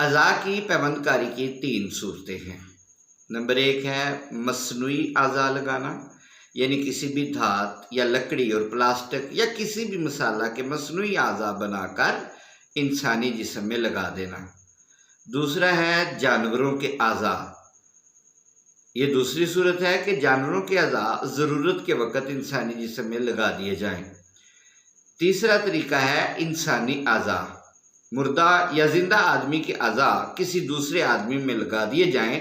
اعضاء کی پیوند کاری کی 3 صورتیں ہیں۔ نمبر 1 ہے مصنوعی اعضاء لگانا، یعنی کسی بھی دھات یا لکڑی اور پلاسٹک یا کسی بھی مسالہ کے مصنوعی اعضاء بنا کر انسانی جسم میں لگا دینا۔ دوسرا ہے جانوروں کے اعضاء۔ یہ دوسری صورت ہے کہ جانوروں کے اعضاء ضرورت کے وقت انسانی جسم میں لگا دیے جائیں۔ تیسرا طریقہ ہے انسانی اعضاء۔ مردہ یا زندہ آدمی کے اعضاء کسی دوسرے آدمی میں لگا دیے جائیں۔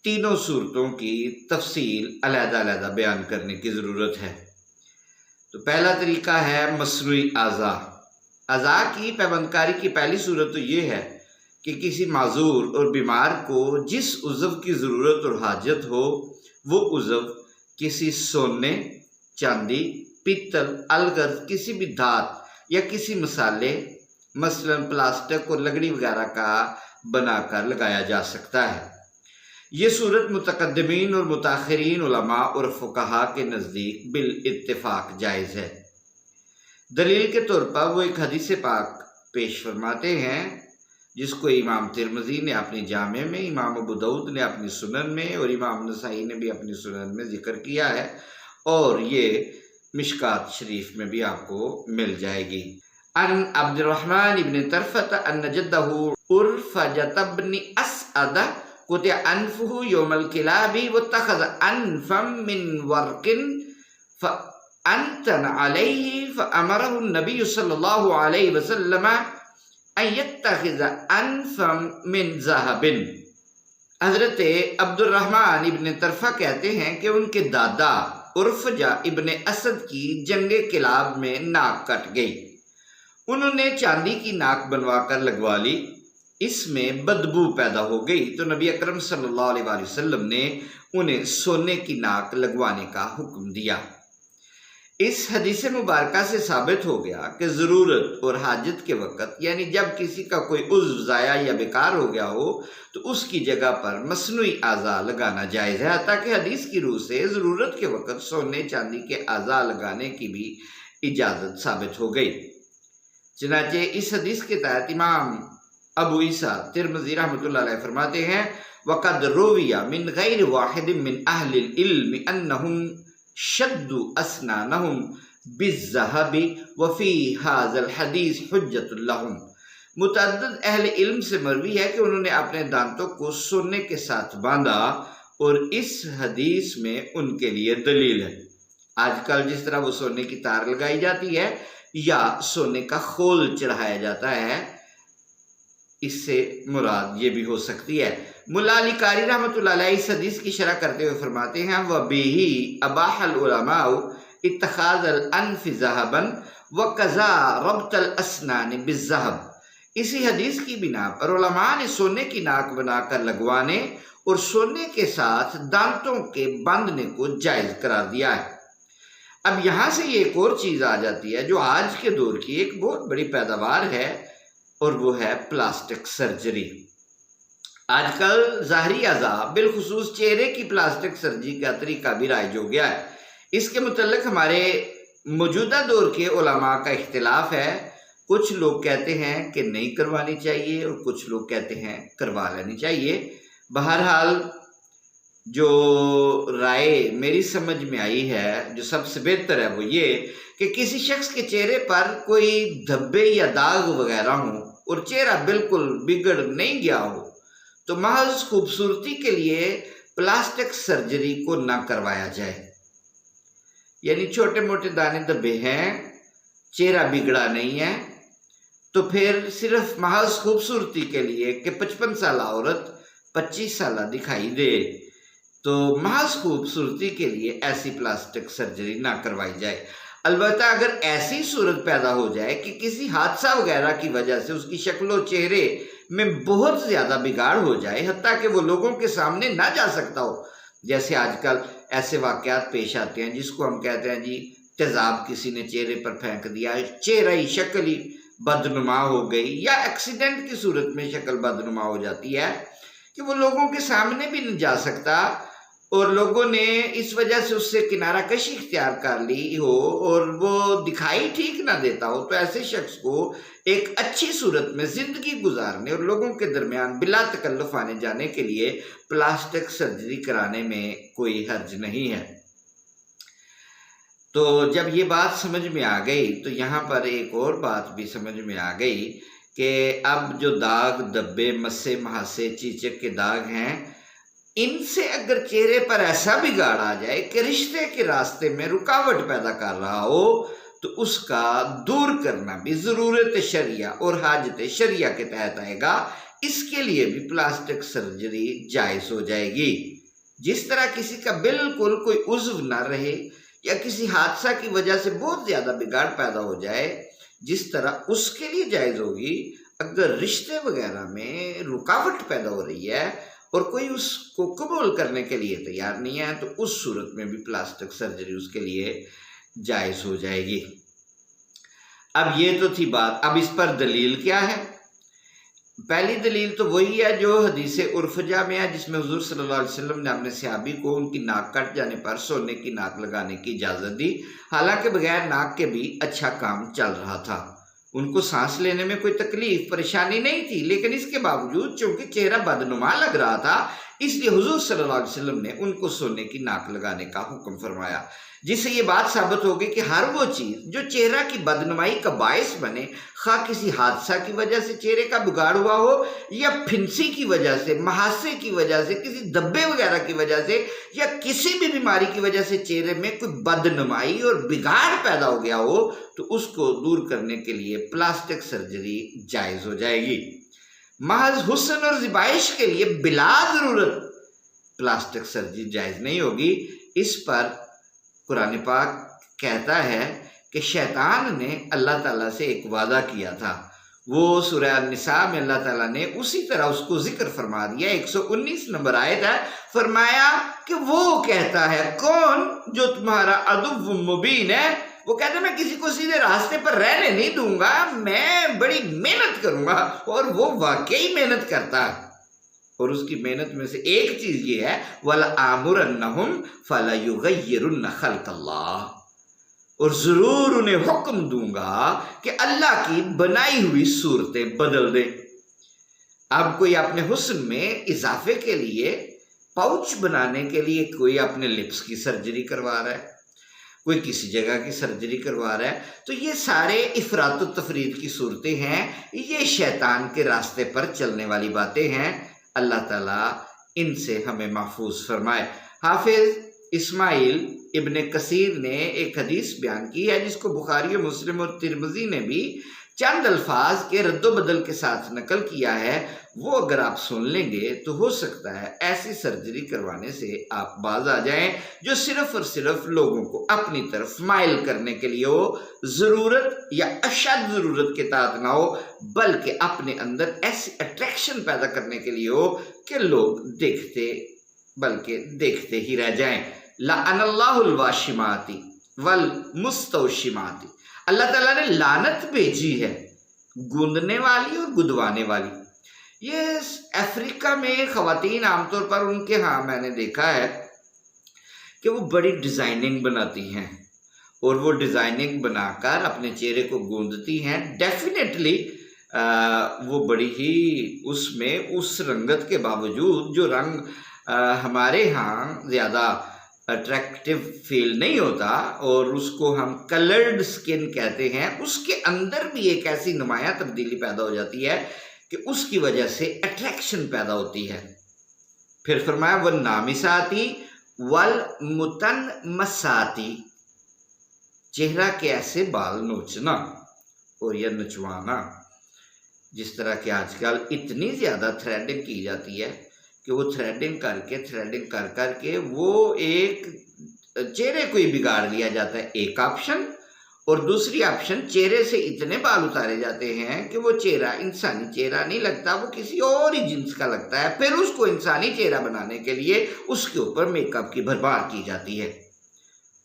تینوں صورتوں کی تفصیل علیحدہ علیحدہ بیان کرنے کی ضرورت ہے۔ تو پہلا طریقہ ہے مصنوعی اعضاء۔ اعضاء کی پیوند کاری کی پہلی صورت تو یہ ہے کہ کسی معذور اور بیمار کو جس عضو کی ضرورت اور حاجت ہو وہ عضو کسی سونے، چاندی، پیتل، الگرز کسی بھی دھات یا کسی مسالے مثلاً پلاسٹک اور لکڑی وغیرہ کا بنا کر لگایا جا سکتا ہے۔ یہ صورت متقدمین اور متاخرین علماء اور فقہاء کے نزدیک بالاتفاق جائز ہے۔ دلیل کے طور پر وہ ایک حدیث پاک پیش فرماتے ہیں جس کو امام ترمذی نے اپنی جامع میں، امام ابو داؤد نے اپنی سنن میں اور امام نسائی نے بھی اپنی سنن میں ذکر کیا ہے، اور یہ مشکات شریف میں بھی آپ کو مل جائے گی۔ ان عبد الرحمن ابن طرفة ان جدہ عرفجۃ بن اسعد قطع انفه یوم الکلاب واتخذ انفا من ورق فانتن علیہ فامرہ النبی صلی اللہ علیہ وسلم ان یتخذ انفا من ذہب۔ حضرت عبد الرحمن ابن طرفہ کہتے ہیں کہ ان کے دادا عرفجہ ابن اسد کی جنگ کلاب میں ناک کٹ گئی۔ انہوں نے چاندی کی ناک بنوا کر لگوا لی، اس میں بدبو پیدا ہو گئی تو نبی اکرم صلی اللہ علیہ وآلہ وسلم نے انہیں سونے کی ناک لگوانے کا حکم دیا۔ اس حدیث مبارکہ سے ثابت ہو گیا کہ ضرورت اور حاجت کے وقت، یعنی جب کسی کا کوئی عضو ضائع یا بیکار ہو گیا ہو تو اس کی جگہ پر مصنوعی اعضاء لگانا جائز ہے، حتیٰ کہ حدیث کی روح سے ضرورت کے وقت سونے چاندی کے اعضاء لگانے کی بھی اجازت ثابت ہو گئی۔ چنانچہ اس حدیث کے تحت امام ابو عیسیٰ ترمذی رحمۃ اللہ علیہ فرماتے ہیں وَقَدْ رُوِيَ مِنْ غَيْرِ وَاحِدٍ مِنْ أَهْلِ الْعِلْمِ أَنَّهُمْ شَدُّوا أَسْنَانَهُمْ بِالذَّهَبِ وَفِي هَذَا الْحَدِيثِ حُجَّةٌ لَهُمْ۔ متعدد اہل علم سے مروی ہے کہ انہوں نے اپنے دانتوں کو سونے کے ساتھ باندھا، اور اس حدیث میں ان کے لیے دلیل ہے۔ آج کل جس طرح وہ سونے کی تار لگائی جاتی ہے یا سونے کا خول چڑھایا جاتا ہے، اس سے مراد یہ بھی ہو سکتی ہے۔ ملا علی قاری رحمۃ اللہ علیہ اس حدیث کی شرح کرتے ہوئے فرماتے ہیں وَبِهِ أَبَاحَ الْعُلَمَاءُ اتَّخَاذَ الْأَنْفِ ذَهَبًا وَكَذَا رَبْطَ الْأَسْنَانِ بِالذَّهَبِ۔ اسی حدیث کی بنا پر علماء نے سونے کی ناک بنا کر لگوانے اور سونے کے ساتھ دانتوں کے باندھنے کو جائز قرار دیا ہے۔ اب یہاں سے یہ ایک اور چیز آ جاتی ہے جو آج کے دور کی ایک بہت بڑی پیداوار ہے، اور وہ ہے پلاسٹک سرجری۔ آج کل ظاہری اعضاء بالخصوص چہرے کی پلاسٹک سرجری کا طریقہ بھی رائج ہو گیا ہے۔ اس کے متعلق ہمارے موجودہ دور کے علماء کا اختلاف ہے۔ کچھ لوگ کہتے ہیں کہ نہیں کروانی چاہیے اور کچھ لوگ کہتے ہیں کروا لینی چاہیے۔ بہرحال جو رائے میری سمجھ میں آئی ہے، جو سب سے بہتر ہے وہ یہ کہ کسی شخص کے چہرے پر کوئی دھبے یا داغ وغیرہ ہوں اور چہرہ بالکل بگڑ نہیں گیا ہو تو محض خوبصورتی کے لیے پلاسٹک سرجری کو نہ کروایا جائے۔ یعنی چھوٹے موٹے دانے دھبے ہیں، چہرہ بگڑا نہیں ہے، تو پھر صرف محض خوبصورتی کے لیے کہ 55 سالہ عورت 25 سالہ دکھائی دے، تو محض خوبصورتی کے لیے ایسی پلاسٹک سرجری نہ کروائی جائے۔ البتہ اگر ایسی صورت پیدا ہو جائے کہ کسی حادثہ وغیرہ کی وجہ سے اس کی شکل و چہرے میں بہت زیادہ بگاڑ ہو جائے، حتیٰ کہ وہ لوگوں کے سامنے نہ جا سکتا ہو، جیسے آج کل ایسے واقعات پیش آتے ہیں جس کو ہم کہتے ہیں جی تیزاب کسی نے چہرے پر پھینک دیا، چہرہ ہی شکل ہی بدنما ہو گئی، یا ایکسیڈنٹ کی صورت میں شکل بدنما ہو جاتی ہے کہ وہ لوگوں کے سامنے بھی نہیں جا سکتا، اور لوگوں نے اس وجہ سے اس سے کنارہ کشی اختیار کر لی ہو اور وہ دکھائی ٹھیک نہ دیتا ہو، تو ایسے شخص کو ایک اچھی صورت میں زندگی گزارنے اور لوگوں کے درمیان بلا تکلف آنے جانے کے لیے پلاسٹک سرجری کرانے میں کوئی حرج نہیں ہے۔ تو جب یہ بات سمجھ میں آ گئی تو یہاں پر ایک اور بات بھی سمجھ میں آ گئی کہ اب جو داغ، دبے، مسے، مہاسے، چیچک کے داغ ہیں، ان سے اگر چہرے پر ایسا بگاڑ آ جائے کہ رشتے کے راستے میں رکاوٹ پیدا کر رہا ہو تو اس کا دور کرنا بھی ضرورت شرعیہ اور حاجت شرعیہ کے تحت آئے گا۔ اس کے لیے بھی پلاسٹک سرجری جائز ہو جائے گی۔ جس طرح کسی کا بالکل کوئی عضو نہ رہے یا کسی حادثہ کی وجہ سے بہت زیادہ بگاڑ پیدا ہو جائے، جس طرح اس کے لیے جائز ہوگی اگر رشتے وغیرہ میں رکاوٹ پیدا ہو رہی ہے اور کوئی اس کو قبول کرنے کے لیے تیار نہیں ہے، تو اس صورت میں بھی پلاسٹک سرجری اس کے لیے جائز ہو جائے گی۔ اب یہ تو تھی بات، اب اس پر دلیل کیا ہے؟ پہلی دلیل تو وہی ہے جو حدیث عرفجہ میں ہے، جس میں حضور صلی اللہ علیہ وسلم نے اپنے صحابی کو ان کی ناک کٹ جانے پر سونے کی ناک لگانے کی اجازت دی، حالانکہ بغیر ناک کے بھی اچھا کام چل رہا تھا۔ ان کو سانس لینے میں کوئی تکلیف پریشانی نہیں تھی، لیکن اس کے باوجود چونکہ چہرہ بدنما لگ رہا تھا، اس لیے حضور صلی اللہ علیہ وسلم نے ان کو سونے کی ناک لگانے کا حکم فرمایا، جس سے یہ بات ثابت ہوگی کہ ہر وہ چیز جو چہرہ کی بدنمائی کا باعث بنے، خواہ کسی حادثہ کی وجہ سے چہرے کا بگاڑ ہوا ہو یا پھنسی کی وجہ سے، مہاسے کی وجہ سے، کسی دبے وغیرہ کی وجہ سے یا کسی بھی بیماری کی وجہ سے چہرے میں کوئی بدنمائی اور بگاڑ پیدا ہو گیا ہو، تو اس کو دور کرنے کے لیے پلاسٹک سرجری جائز ہو جائے گی۔ محض حسن اور زیبائش کے لیے بلا ضرورت پلاسٹک سرجری جائز نہیں ہوگی۔ اس پر قرآن پاک کہتا ہے کہ شیطان نے اللہ تعالیٰ سے ایک وعدہ کیا تھا، وہ سورہ النساء میں اللہ تعالیٰ نے اسی طرح اس کو ذکر فرما دیا، 119 نمبر آیت ہے، فرمایا کہ وہ کہتا ہے، کون؟ جو تمہارا عدو مبین ہے، وہ کہتا ہے میں کسی کو سیدھے راستے پر رہنے نہیں دوں گا، میں بڑی محنت کروں گا، اور وہ واقعی محنت کرتا ہے۔ اور اس کی محنت میں سے ایک چیز یہ ہے وَلَآمُرَنَّهُمْ فَلَيُغَيِّرُنَّ خَلْقَ اللَّهِ، اور ضرور انہیں حکم دوں گا کہ اللہ کی بنائی ہوئی صورتیں بدل دیں۔ اب کوئی اپنے حسن میں اضافے کے لیے، پاؤچ بنانے کے لیے کوئی اپنے لپس کی سرجری کروا رہا ہے، کوئی کسی جگہ کی سرجری کروا رہا ہے، تو یہ سارے افراط و تفرید کی صورتیں ہیں، یہ شیطان کے راستے پر چلنے والی باتیں ہیں۔ اللہ تعالیٰ ان سے ہمیں محفوظ فرمائے۔ حافظ اسماعیل ابن کثیر نے ایک حدیث بیان کی ہے جس کو بخاری و مسلم اور ترمذی نے بھی چند الفاظ کے رد و بدل کے ساتھ نقل کیا ہے، وہ اگر آپ سن لیں گے تو ہو سکتا ہے ایسی سرجری کروانے سے آپ باز آ جائیں جو صرف اور صرف لوگوں کو اپنی طرف مائل کرنے کے لیے ہو، ضرورت یا اشد ضرورت کے تحت نہ ہو، بلکہ اپنے اندر ایسی اٹریکشن پیدا کرنے کے لیے ہو کہ لوگ دیکھتے ہی رہ جائیں۔ لعن اللہ الواشمات والمستوشمات، اللہ تعالیٰ نے لعنت بھیجی ہے گوندنے والی اور گدوانے والی۔ یہ افریقہ میں خواتین عام طور پر ان کے ہاں میں نے دیکھا ہے کہ وہ بڑی ڈیزائننگ بناتی ہیں، اور وہ ڈیزائننگ بنا کر اپنے چہرے کو گوندتی ہیں۔ ڈیفینیٹلی وہ بڑی ہی اس میں اس رنگت کے باوجود جو رنگ ہمارے ہاں زیادہ اٹریکٹیو فیل نہیں ہوتا اور اس کو ہم کلرڈ سکن کہتے ہیں، اس کے اندر بھی ایک ایسی نمایاں تبدیلی پیدا ہو جاتی ہے کہ اس کی وجہ سے اٹریکشن پیدا ہوتی ہے۔ پھر فرمایا وَالنَّامِسَاتِ وَالْمُتَنْمَسَاتِ، چہرہ کے ایسے بال نوچنا اور یا نچوانا، جس طرح کہ آج کل اتنی زیادہ تھریڈنگ کی جاتی ہے کہ وہ تھریڈنگ کر کے وہ ایک چہرے کو ہی بگاڑ لیا جاتا ہے، ایک آپشن، اور دوسری آپشن چہرے سے اتنے بال اتارے جاتے ہیں کہ وہ چہرہ انسانی چہرہ نہیں لگتا، وہ کسی اور ہی جنس کا لگتا ہے۔ پھر اس کو انسانی چہرہ بنانے کے لیے اس کے اوپر میک اپ کی بھرمار کی جاتی ہے،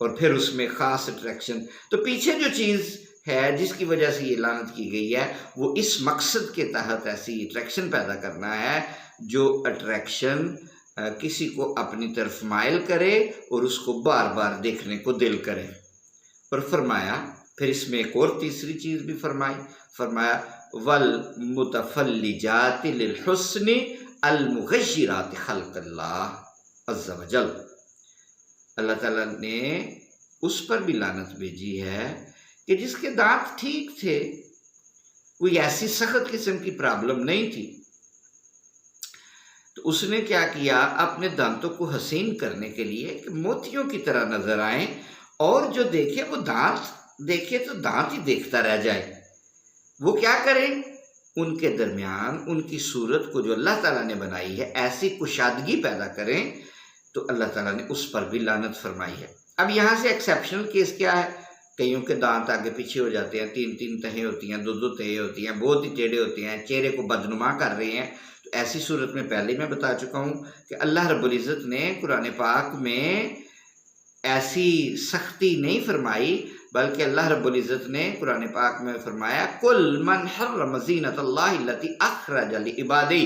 اور پھر اس میں خاص اٹریکشن۔ تو پیچھے جو چیز ہے جس کی وجہ سے یہ لعنت کی گئی ہے، وہ اس مقصد کے تحت ایسی اٹریکشن پیدا کرنا ہے جو اٹریکشن کسی کو اپنی طرف مائل کرے اور اس کو بار بار دیکھنے کو دل کرے. اور فرمایا پھر اس میں ایک اور تیسری چیز بھی فرمایا والمتفلجات للحسن المغیرات خلق اللہ عز وجل. اللہ تعالیٰ نے اس پر بھی لعنت بھیجی ہے کہ جس کے دانت ٹھیک تھے، کوئی ایسی سخت قسم کی پرابلم نہیں تھی، تو اس نے کیا کیا، اپنے دانتوں کو حسین کرنے کے لیے کہ موتیوں کی طرح نظر آئیں، اور جو دیکھے وہ دانت دیکھے تو دانت ہی دیکھتا رہ جائے. وہ کیا کریں، ان کے درمیان ان کی صورت کو جو اللہ تعالیٰ نے بنائی ہے ایسی کشادگی پیدا کریں، تو اللہ تعالیٰ نے اس پر بھی لعنت فرمائی ہے. اب یہاں سے ایکسیپشنل کیس کیا ہے، کئیوں کے دانت آگے پیچھے ہو جاتے ہیں، 3 تہیں ہوتی ہیں، 2 تہیں ہوتی ہیں، بہت ہی ٹیڑھے ہوتے ہیں، چہرے کو بدنما کر رہے ہیں. تو ایسی صورت میں پہلے میں بتا چکا ہوں کہ اللہ رب العزت نے قرآن پاک میں ایسی سختی نہیں فرمائی، بلکہ اللہ رب العزت نے قرآن پاک میں فرمایا قل من حرم زینت اللہ التی اخرج لعبادہ.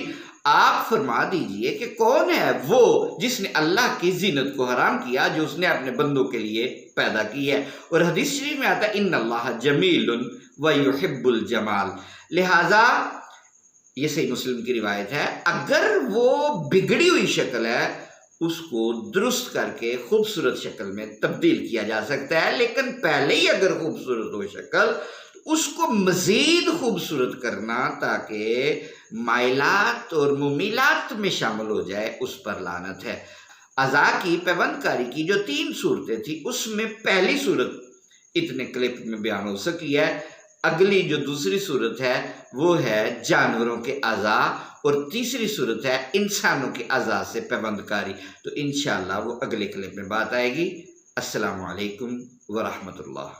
آپ فرما دیجئے کہ کون ہے وہ جس نے اللہ کی زینت کو حرام کیا جو اس نے اپنے بندوں کے لیے پیدا کی ہے. اور حدیث شریف میں آتا ہے ان اللہ جمیل ویحب الجمال. لہذا یہ صحیح مسلم کی روایت ہے، اگر وہ بگڑی ہوئی شکل ہے اس کو درست کر کے خوبصورت شکل میں تبدیل کیا جا سکتا ہے، لیکن پہلے ہی اگر خوبصورت ہو شکل اس کو مزید خوبصورت کرنا تاکہ مائلات اور ممیلات میں شامل ہو جائے، اس پر لعنت ہے. اعضاء کی پیوند کاری کی جو 3 صورتیں تھیں اس میں پہلی صورت اتنے کلپ میں بیان ہو سکی ہے. اگلی جو دوسری صورت ہے وہ ہے جانوروں کے اعضاء، اور تیسری صورت ہے انسانوں کے اعضاء سے پیوند کاری. تو انشاءاللہ وہ اگلے کلپ میں بات آئے گی. السلام علیکم ورحمۃ اللہ.